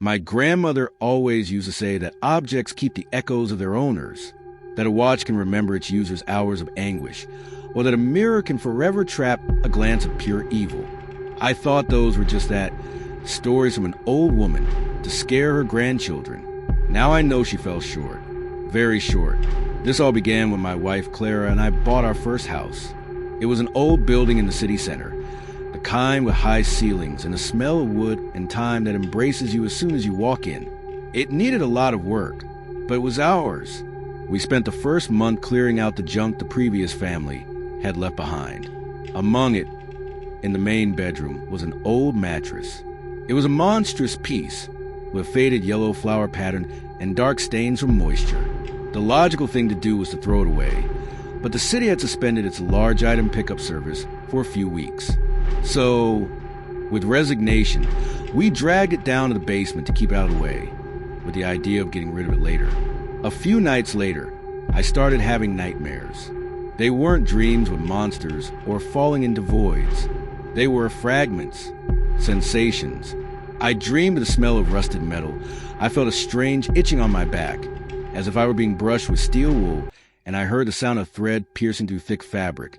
My grandmother always used to say that objects keep the echoes of their owners, that a watch can remember its user's hours of anguish, or that a mirror can forever trap a glance of pure evil. I thought those were just that, stories from an old woman to scare her grandchildren. Now I know she fell short, very short. This all began when my wife Clara and I bought our first house. It was an old building in the city center, the kind with high ceilings and a smell of wood and time that embraces you as soon as you walk in. It needed a lot of work, but it was ours. We spent the first month clearing out the junk the previous family had left behind. Among it, in the main bedroom, was an old mattress. It was a monstrous piece, with faded yellow flower pattern and dark stains from moisture. The logical thing to do was to throw it away, but the city had suspended its large item pickup service for a few weeks. So, with resignation, we dragged it down to the basement to keep it out of the way, with the idea of getting rid of it later. A few nights later, I started having nightmares. They weren't dreams with monsters or falling into voids. They were fragments, sensations. I dreamed of the smell of rusted metal. I felt a strange itching on my back, as if I were being brushed with steel wool, and I heard the sound of thread piercing through thick fabric.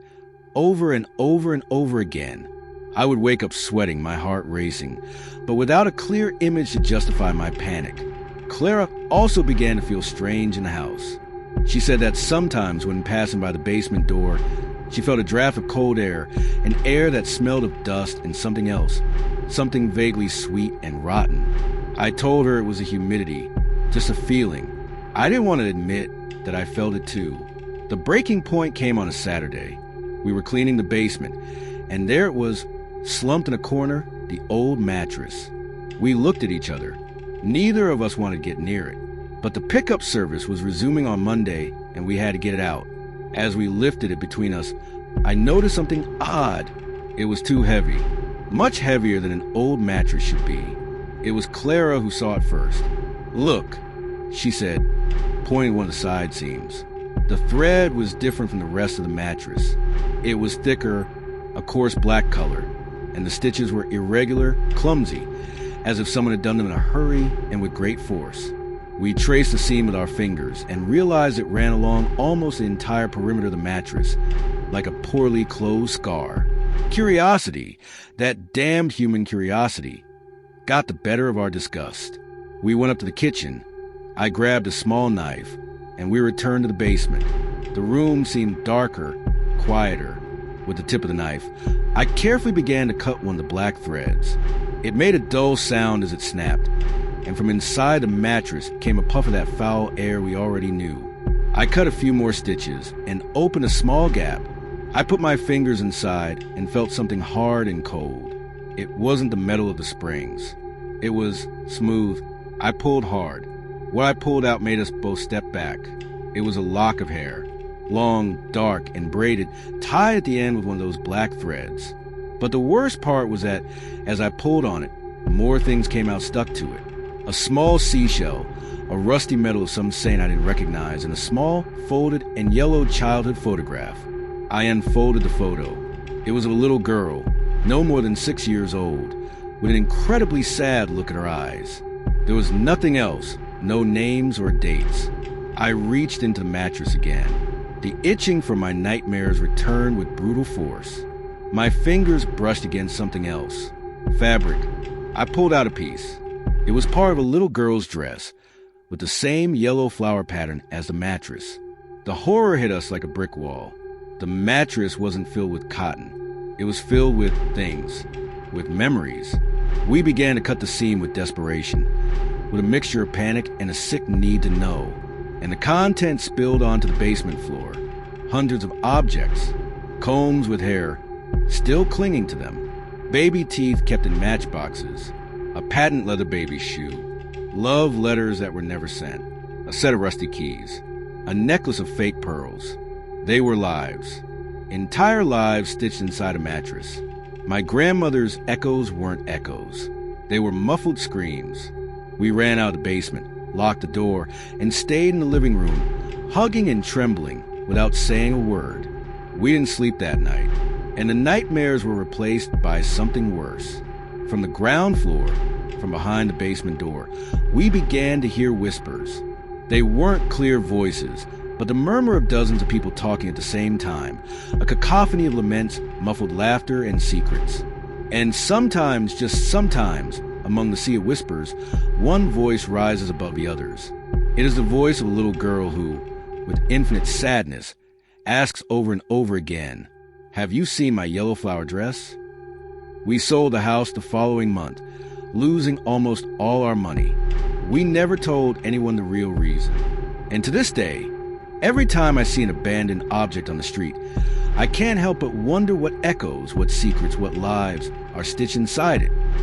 Over and over and over again. I would wake up sweating, my heart racing, but without a clear image to justify my panic. Clara also began to feel strange in the house. She said that sometimes when passing by the basement door, she felt a draft of cold air, an air that smelled of dust and something else, something vaguely sweet and rotten. I told her it was a humidity, just a feeling. I didn't want to admit that I felt it too. The breaking point came on a Saturday. We were cleaning the basement, and there it was, slumped in a corner, the old mattress. We looked at each other. Neither of us wanted to get near it. But the pickup service was resuming on Monday, and we had to get it out. As we lifted it between us, I noticed something odd. It was too heavy, much heavier than an old mattress should be. It was Clara who saw it first. "Look," she said, pointing to one of the side seams. The thread was different from the rest of the mattress. It was thicker, a coarse black color, and the stitches were irregular, clumsy, as if someone had done them in a hurry and with great force. We traced the seam with our fingers and realized it ran along almost the entire perimeter of the mattress, like a poorly closed scar. Curiosity, that damned human curiosity, got the better of our disgust. We went up to the kitchen. I grabbed a small knife, and we returned to the basement. The room seemed darker, quieter. With the tip of the knife, I carefully began to cut one of the black threads. It made a dull sound as it snapped, and from inside the mattress came a puff of that foul air we already knew. I cut a few more stitches and opened a small gap. I put my fingers inside and felt something hard and cold. It wasn't the metal of the springs. It was smooth. I pulled hard. What I pulled out made us both step back. It was a lock of hair, long, dark, and braided, tied at the end with one of those black threads. But the worst part was that, as I pulled on it, more things came out stuck to it. A small seashell, a rusty medal of some saint I didn't recognize, and a small, folded, and yellowed childhood photograph. I unfolded the photo. It was of a little girl, no more than 6 years old, with an incredibly sad look in her eyes. There was nothing else, no names or dates. I reached into the mattress again. The itching from my nightmares returned with brutal force. My fingers brushed against something else. Fabric. I pulled out a piece. It was part of a little girl's dress, with the same yellow flower pattern as the mattress. The horror hit us like a brick wall. The mattress wasn't filled with cotton. It was filled with things, with memories. We began to cut the seam with desperation, with a mixture of panic and a sick need to know. And the contents spilled onto the basement floor. Hundreds of objects, combs with hair, still clinging to them. Baby teeth kept in matchboxes. A patent leather baby shoe. Love letters that were never sent. A set of rusty keys. A necklace of fake pearls. They were lives. Entire lives stitched inside a mattress. My grandmother's echoes weren't echoes. They were muffled screams. We ran out of the basement, locked the door, and stayed in the living room, hugging and trembling without saying a word. We didn't sleep that night, and the nightmares were replaced by something worse. From the ground floor, from behind the basement door, we began to hear whispers. They weren't clear voices, but the murmur of dozens of people talking at the same time, a cacophony of laments, muffled laughter, and secrets. And sometimes, just sometimes, among the sea of whispers, one voice rises above the others. It is the voice of a little girl who, with infinite sadness, asks over and over again, "Have you seen my yellow flower dress?" We sold the house the following month, losing almost all our money. We never told anyone the real reason. And to this day, every time I see an abandoned object on the street, I can't help but wonder what echoes, what secrets, what lives are stitched inside it.